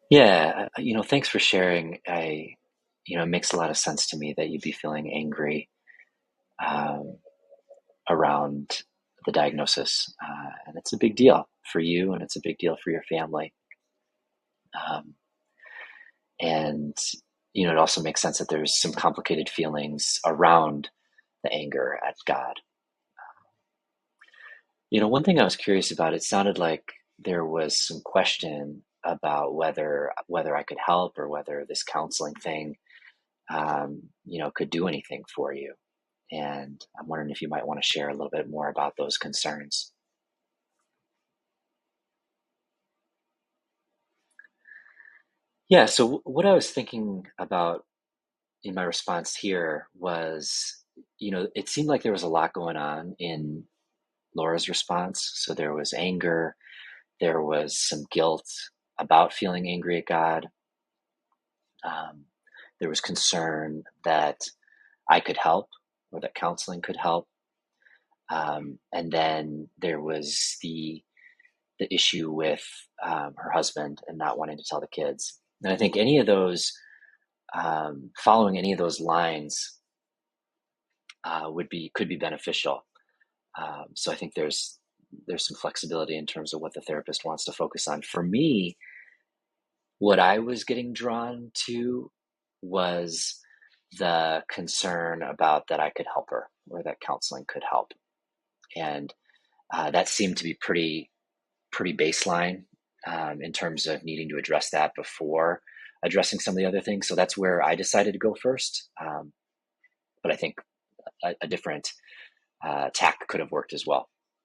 Yeah, thanks for sharing. It makes a lot of sense to me that you'd be feeling angry um, around the diagnosis, and it's a big deal for you, and it's a big deal for your family. Um, and it also makes sense that there's some complicated feelings around the anger at God. One thing I was curious about, it sounded like there was some question about whether I could help or whether this counseling thing could do anything for you. And I'm wondering if you might want to share a little bit more about those concerns. Yeah, so what I was thinking about in my response here was, it seemed like there was a lot going on in Laura's response. So there was anger, there was some guilt about feeling angry at God. Um, there was concern that I could help or that counseling could help. And then there was the issue with her husband and not wanting to tell the kids. And I think any of those, following any of those lines, could be beneficial. So I think there's some flexibility in terms of what the therapist wants to focus on. For me, what I was getting drawn to was the concern about that I could help her or that counseling could help, and that seemed to be pretty baseline in terms of needing to address that before addressing some of the other things. So that's where I decided to go first. But I think a different tack could have worked as well.